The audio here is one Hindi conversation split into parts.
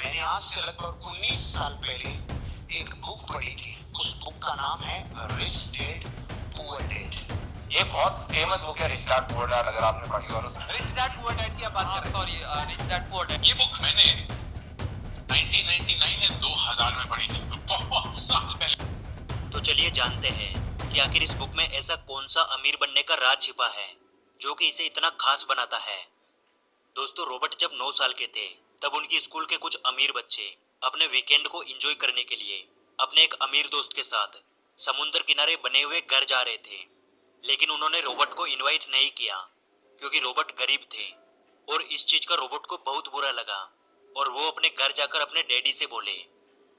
मैंने आज से लगभग 19 साल पहले एक बुक पढ़ी थी। उस बुक का नाम है रिच डैड पुअर डैड। ये बहुत फेमस बुक है, रिच डैड पुअर डैड, अगर आपने पढ़ी हो तो। रिच डैड पुअर डैड की आप बात कर रहे हैं? Sorry, rich dad poor dad. ये बुक मैंने 1999 या 2000 में पढ़ी थी, बहुत साल पहले। तो चलिए जानते हैं कि आखिर इस बुक में ऐसा कौन सा अमीर बनने का राज छिपा है जो कि इसे इतना खास बनाता है। दोस्तों, रॉबर्ट जब 9 साल के थे तब उनकी स्कूल के कुछ अमीर बच्चे अपने वीकेंड को एंजॉय करने के लिए अपने एक अमीर दोस्त के साथ समुद्र किनारे बने हुए घर जा रहे थे। लेकिन उन्होंने रॉबर्ट को इनवाइट नहीं किया क्योंकि रॉबर्ट गरीब थे और इस चीज का रॉबर्ट को बहुत बुरा लगा और वो अपने घर जाकर अपने डैडी से बोले,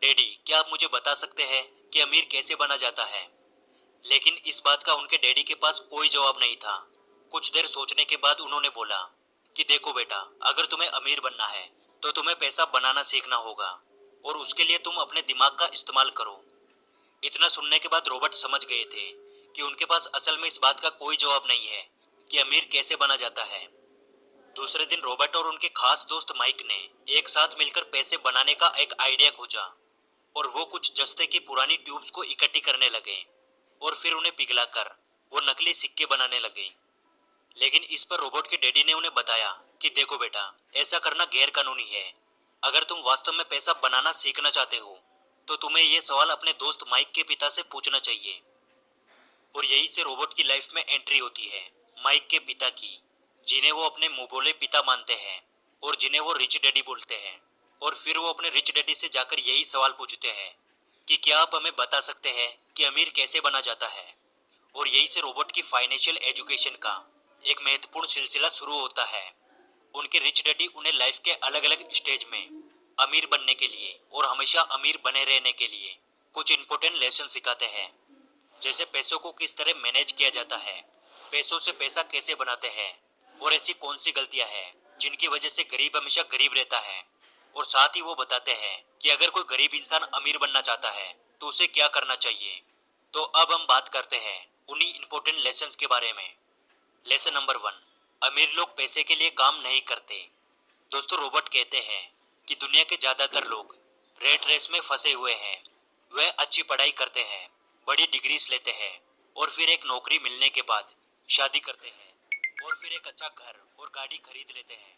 डैडी क्या आप मुझे बता सकते हैं कि अमीर कैसे बना जाता है। लेकिन इस बात का उनके डैडी के पास कोई जवाब नहीं था। कुछ देर सोचने के बाद उन्होंने बोला कि देखो बेटा, अगर तुम्हें अमीर बनना है तो तुम्हें पैसा बनाना सीखना होगा और उसके लिए तुम अपने दिमाग का इस्तेमाल करो। इतना सुनने के बाद रॉबर्ट समझ गए थे कि उनके पास असल में इस बात का कोई जवाब नहीं है कि अमीर कैसे बना जाता है। दूसरे दिन रॉबर्ट और उनके खास दोस्त माइक ने एक साथ मिलकर पैसे बनाने का एक आइडिया खोजा और वो कुछ जस्ते की पुरानी ट्यूब्स को इकट्ठी करने लगे और फिर उन्हें पिघलाकर वो नकली सिक्के बनाने लगे। लेकिन इस पर रॉबर्ट के डैडी ने उन्हें बताया कि देखो बेटा, ऐसा करना गैर कानूनी है। अगर तुम वास्तव में पैसा बनाना सीखना चाहते हो तो तुम्हें ये सवाल अपने दोस्त माइक के पिता से पूछना चाहिए। और यही से रॉबर्ट की लाइफ में एंट्री होती है माइक के पिता की, जिन्हें वो अपने मुंह बोले पिता मानते हैं और जिन्हें वो रिच डैडी बोलते हैं। और फिर वो अपने रिच डैडी से जाकर यही सवाल पूछते हैं कि क्या आप हमें बता सकते हैं कि अमीर कैसे बना जाता है। और यही से रॉबर्ट की फाइनेंशियल एजुकेशन का एक महत्वपूर्ण सिलसिला शुरू होता है। उनके रिच डैडी उन्हें लाइफ के अलग अलग स्टेज में अमीर बनने के लिए और हमेशा अमीर बने रहने के लिए कुछ इंपॉर्टेंट लेसन सिखाते हैं, जैसे पैसों को किस तरह मैनेज किया जाता है, पैसों से पैसा कैसे बनाते हैं और ऐसी कौन सी गलतियां हैं जिनकी वजह से गरीब हमेशा गरीब रहता है। और साथ ही वो बताते हैं कि अगर कोई गरीब इंसान अमीर बनना चाहता है तो उसे क्या करना चाहिए। तो अब हम बात करते हैं उन्हीं इंपॉर्टेंट लेसन्स के बारे में। लेसन नंबर 1, अमीर लोग पैसे के लिए काम नहीं करते। दोस्तों, रॉबर्ट कहते हैं कि दुनिया के ज्यादातर लोग रेट रेस में फंसे हुए हैं। वे अच्छी पढ़ाई करते हैं, बड़ी डिग्रीज लेते हैं और फिर एक नौकरी मिलने के बाद शादी करते हैं और फिर एक अच्छा घर और गाड़ी खरीद लेते हैं।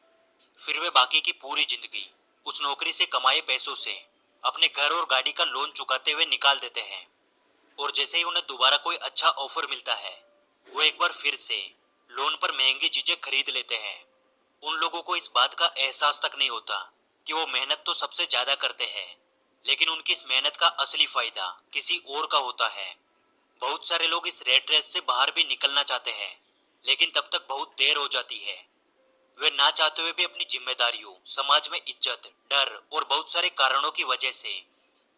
फिर वे बाकी की पूरी जिंदगी उस नौकरी से कमाए पैसों से अपने घर और गाड़ी का लोन चुकाते हुए निकाल देते हैं। और जैसे ही उन्हें दोबारा कोई अच्छा ऑफर मिलता है वो एक बार फिर से लोन पर महंगी चीजें खरीद लेते हैं। उन लोगों को इस बात का एहसास तक नहीं होता कि वो मेहनत तो सबसे ज्यादा करते हैं, लेकिन उनकी इस मेहनत का असली फायदा किसी और का होता है। बहुत सारे लोग इस रेट रेस से बाहर भी निकलना चाहते हैं, लेकिन तब तक बहुत देर हो जाती है। वे ना चाहते हुए भी अपनी जिम्मेदारियों, समाज में इज्जत, डर और बहुत सारे कारणों की वजह से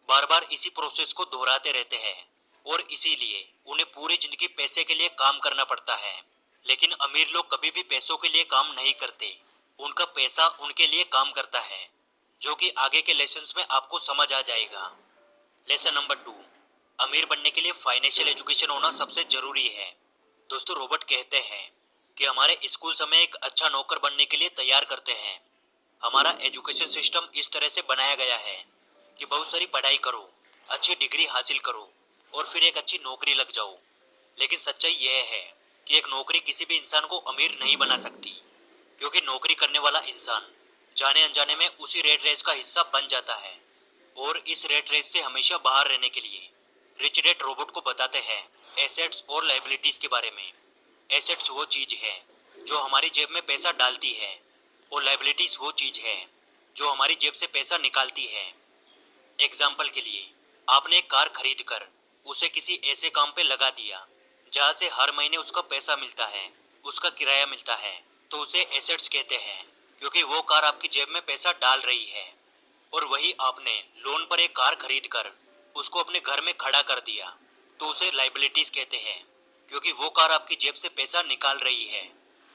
बार बार इसी प्रोसेस को दोहराते रहते हैं और इसीलिए उन्हें पूरी जिंदगी पैसे के लिए काम करना पड़ता है। लेकिन अमीर लोग कभी भी पैसों के लिए काम नहीं करते, उनका पैसा उनके लिए काम करता है, जो कि आगे के लेसन्स में आपको समझ आ जाएगा। लेसन नंबर 2, अमीर बनने के लिए फाइनेंशियल एजुकेशन होना सबसे जरूरी है। दोस्तों, रॉबर्ट कहते हैं कि हमारे स्कूल हमें एक अच्छा नौकर बनने के लिए तैयार करते हैं। हमारा एजुकेशन सिस्टम इस तरह से बनाया गया है कि बहुत सारी पढ़ाई करो, अच्छी डिग्री हासिल करो और फिर एक अच्छी नौकरी लग जाओ। लेकिन सच्चाई यह है कि एक नौकरी किसी भी इंसान को अमीर नहीं बना सकती, क्योंकि नौकरी करने वाला इंसान जाने अनजाने में उसी रेट रेस का हिस्सा बन जाता है। और इस रेट रेस से हमेशा बाहर रहने के लिए रिच डैड रॉबर्ट को बताते हैं एसेट्स और लायबिलिटीज के बारे में। एसेट्स वो चीज है जो हमारी जेब में पैसा डालती है और लायबिलिटीज वो चीज है जो हमारी जेब से पैसा निकालती है। एग्जाम्पल के लिए, आपने एक कार खरीद कर उसे किसी ऐसे काम पे लगा दिया जहाँ से हर महीने उसका पैसा मिलता है, उसका किराया मिलता है, तो उसे एसेट्स कहते हैं, क्योंकि वो कार आपकी जेब में पैसा डाल रही है। और वही आपने लोन पर एक कार खरीद कर उसको अपने घर में खड़ा कर दिया तो उसे लायबिलिटीज कहते हैं, क्योंकि वो कार आपकी जेब से पैसा निकाल रही है।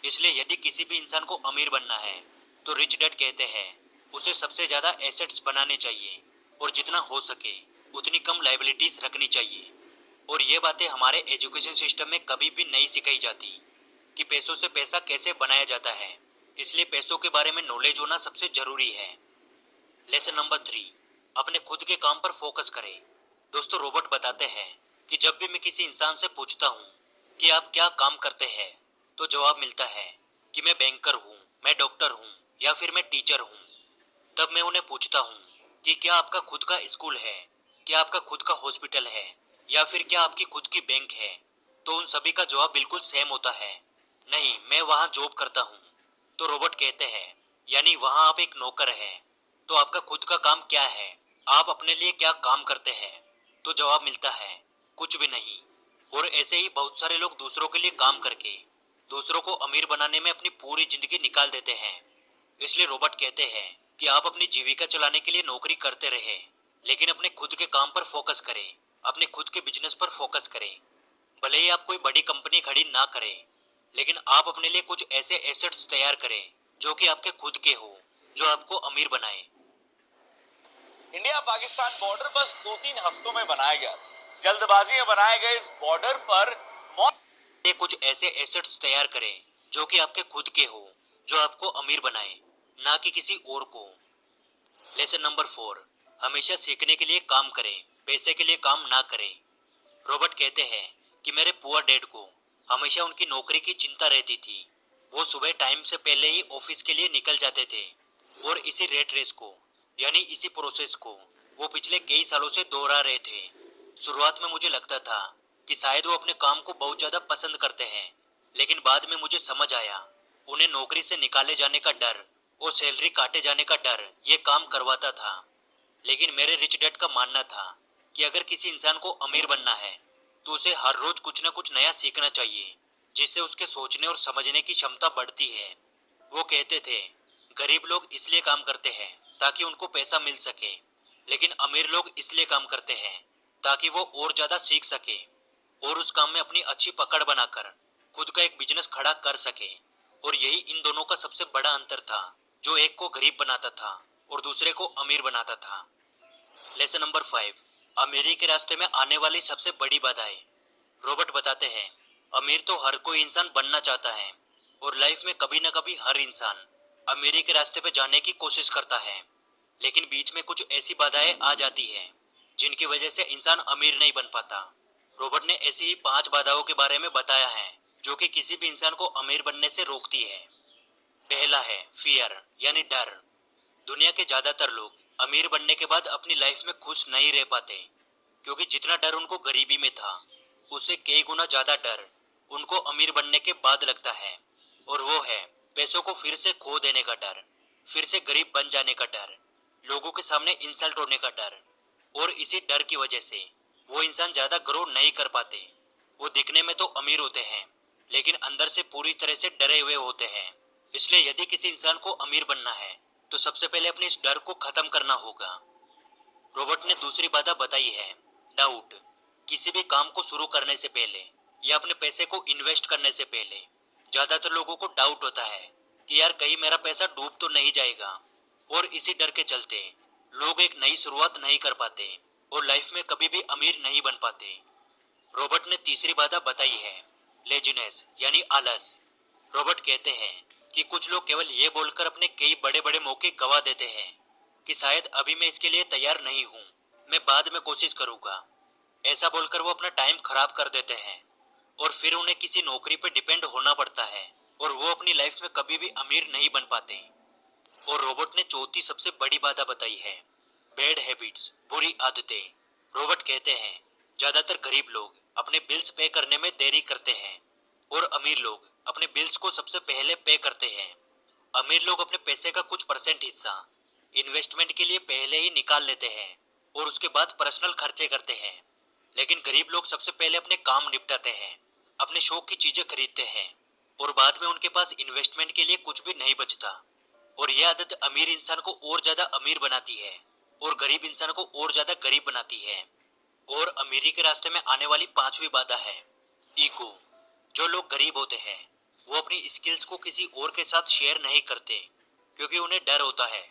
इसलिए यदि किसी भी इंसान को अमीर बनना है तो रिच डैड कहते हैं उसे सबसे ज्यादा एसेट्स बनाने चाहिए और जितना हो सके उतनी कम लायबिलिटीज रखनी चाहिए। और ये बातें हमारे एजुकेशन सिस्टम में कभी भी नहीं सिखाई जाती कि पैसों से पैसा कैसे बनाया जाता है। इसलिए पैसों के बारे में नॉलेज होना सबसे जरूरी है। लेसन नंबर 3, अपने खुद के काम पर फोकस करें। दोस्तों, रॉबर्ट बताते हैं कि जब भी मैं किसी इंसान से पूछता हूँ कि आप क्या काम करते हैं, तो जवाब मिलता है कि मैं बैंकर हूँ, मैं डॉक्टर हूँ या फिर मैं टीचर हूँ। तब मैं उन्हें पूछता हूँ कि क्या आपका खुद का स्कूल है, क्या आपका खुद का हॉस्पिटल है या फिर क्या आपकी खुद की बैंक है, तो उन सभी का जवाब बिल्कुल सेम होता है, नहीं, मैं वहाँ जॉब करता हूँ। तो रॉबर्ट कहते हैं, यानी वहाँ आप एक नौकर हैं। तो आपका खुद का काम क्या है, आप अपने लिए क्या काम करते हैं? तो जवाब मिलता है, कुछ भी नहीं। और ऐसे ही बहुत सारे लोग दूसरों के लिए काम करके दूसरों को अमीर बनाने में अपनी पूरी जिंदगी निकाल देते हैं। इसलिए रॉबर्ट कहते हैं कि आप अपनी जीविका चलाने के लिए नौकरी करते रहे, लेकिन अपने खुद के काम पर फोकस करें, अपने खुद के बिजनेस पर फोकस करें। भले ही आप कोई बड़ी कंपनी खड़ी ना करें, लेकिन आप अपने लिए कुछ ऐसे एसेट्स तैयार करें जो कि आपके खुद के हो, जो आपको अमीर बनाए। इंडिया पाकिस्तान बॉर्डर बस 2-3 हफ्तों में बनाया गया। जल्दबाजी में बनाए गए इस बॉर्डर पर ये कुछ ऐसे एसेट्स तैयार करें जो कि आपके खुद के हो, जो आपको अमीर बनाए, ना कि किसी और को। लेसन नंबर 4, हमेशा सीखने के लिए काम करें, पैसे के लिए काम ना करें। रॉबर्ट कहते हैं कि मेरे पुअर डैड को हमेशा उनकी नौकरी की चिंता रहती थी। वो सुबह टाइम से पहले ही ऑफिस के लिए निकल जाते थे और इसी रेट रेस को, यानी इसी प्रोसेस को वो पिछले कई सालों से दोहरा रहे थे। शुरुआत में मुझे लगता था कि शायद वो अपने काम को बहुत ज़्यादा पसंद करते हैं, लेकिन बाद में मुझे समझ आया उन्हें नौकरी से निकाले जाने का डर और सैलरी काटे जाने का डर ये काम करवाता था। लेकिन मेरे रिच डैड का मानना था कि अगर किसी इंसान को अमीर बनना है तो उसे हर रोज कुछ न कुछ नया सीखना चाहिए, जिससे उसके सोचने और समझने की क्षमता बढ़ती है। वो कहते थे, गरीब लोग इसलिए काम करते हैं ताकि उनको पैसा मिल सके, लेकिन अमीर लोग इसलिए काम करते हैं ताकि वो और ज्यादा सीख सके और उस काम में अपनी अच्छी पकड़ बनाकर खुद का एक बिजनेस खड़ा कर सके। और यही इन दोनों का सबसे बड़ा अंतर था, जो एक को गरीब बनाता था और दूसरे को अमीर बनाता था। लेसन नंबर 5, अमीरी के रास्ते में आने वाली सबसे बड़ी बाधाएं। रॉबर्ट बताते हैं, अमीर तो हर कोई इंसान बनना चाहता है और लाइफ में कभी न कभी हर इंसान अमीरी के रास्ते पे जाने की कोशिश करता है, लेकिन बीच में कुछ ऐसी बाधाएं आ जाती हैं जिनकी वजह से इंसान अमीर नहीं बन पाता। रॉबर्ट ने ऐसी ही 5 बाधाओं के बारे में बताया है जो कि किसी भी इंसान को अमीर बनने से रोकती है। पहला है फियर, यानी डर। दुनिया के ज्यादातर लोग अमीर बनने के बाद अपनी लाइफ में खुश नहीं रह पाते, क्योंकि जितना डर उनको गरीबी में था उससे कई गुना ज्यादा डर उनको अमीर बनने के बाद लगता है, और वो है पैसों को फिर से खो देने का डर, फिर से गरीब बन जाने का डर, लोगों के सामने इंसल्ट होने का डर। और इसी डर की वजह से वो इंसान ज्यादा ग्रो नहीं कर पाते। वो दिखने में तो अमीर होते हैं, लेकिन अंदर से पूरी तरह से डरे हुए होते हैं। इसलिए यदि किसी इंसान को अमीर बनना है तो सबसे पहले अपने इस डर को खत्म करना होगा। रॉबर्ट ने दूसरी बाधा बताई है डाउट। किसी भी काम को शुरू करने से पहले या अपने पैसे को इन्वेस्ट करने से पहले ज्यादातर लोगों को डाउट होता है कि यार कहीं मेरा पैसा डूब तो नहीं जाएगा, और इसी डर के चलते लोग एक नई शुरुआत नहीं कर पाते और लाइफ में कभी भी अमीर नहीं बन पाते। रॉबर्ट ने तीसरी बाधा बताई है लेजीनेस, यानी आलस। रॉबर्ट कहते हैं कि कुछ लोग केवल ये बोलकर अपने कई बड़े बड़े मौके गवा देते हैं कि शायद अभी मैं इसके लिए तैयार नहीं हूँ, मैं बाद में कोशिश करूँगा। ऐसा बोलकर वो अपना टाइम खराब कर देते हैं और फिर उन्हें किसी नौकरी पर डिपेंड होना पड़ता है और वो अपनी लाइफ में कभी भी अमीर नहीं बन पाते। और रॉबर्ट ने चौथी सबसे बड़ी बाधा बताई है बैड हैबिट्स, बुरी आदतें। रॉबर्ट कहते हैं ज्यादातर गरीब लोग अपने बिल्स पे करने में देरी करते हैं और अमीर लोग अपने बिल्स को सबसे पहले पे करते हैं। अमीर लोग अपने पैसे का कुछ परसेंट हिस्सा इन्वेस्टमेंट के लिए पहले ही निकाल लेते हैं और उसके बाद पर्सनल खर्चे करते हैं, लेकिन गरीब लोग सबसे पहले अपने काम निपटाते हैं, अपने शौक की चीजें खरीदते हैं और बाद में उनके पास इन्वेस्टमेंट के लिए कुछ भी नहीं बचता। और यह आदत अमीर इंसान को और ज्यादा अमीर बनाती है और गरीब इंसान को और ज्यादा गरीब बनाती है। और अमीरी के रास्ते में आने वाली 5वीं बाधा है ईगो। जो लोग गरीब होते हैं वो अपनी स्किल्स को किसी और के साथ शेयर नहीं करते, क्योंकि उन्हें डर होता है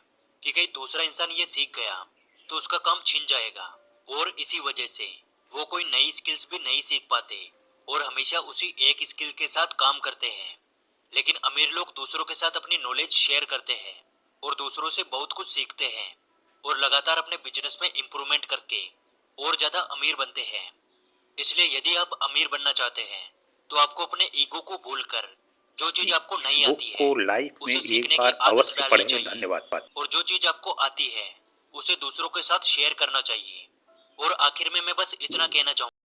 कि कहीं दूसरा इंसान ये सीख गया तो उसका काम छिन जाएगा, और इसी वजह से वो कोई नई स्किल्स भी नहीं सीख पाते और हमेशा उसी एक स्किल के साथ काम करते हैं। लेकिन अमीर लोग दूसरों के साथ अपनी नॉलेज शेयर करते हैं और दूसरों से बहुत कुछ सीखते हैं। और लगातार अपने बिजनेस में इम्प्रूवमेंट करके और ज़्यादा अमीर बनते हैं। इसलिए यदि आप अमीर बनना चाहते हैं तो आपको अपने ईगो को भूलकर जो चीज आपको नहीं बुक आती है को लाइफ में उसे एक सीखने की बार आदत अवश्य डालनी पढ़ें। चाहिए। धन्यवाद। और जो चीज आपको आती है उसे दूसरों के साथ शेयर करना चाहिए। और आखिर में मैं बस इतना कहना चाहूँगा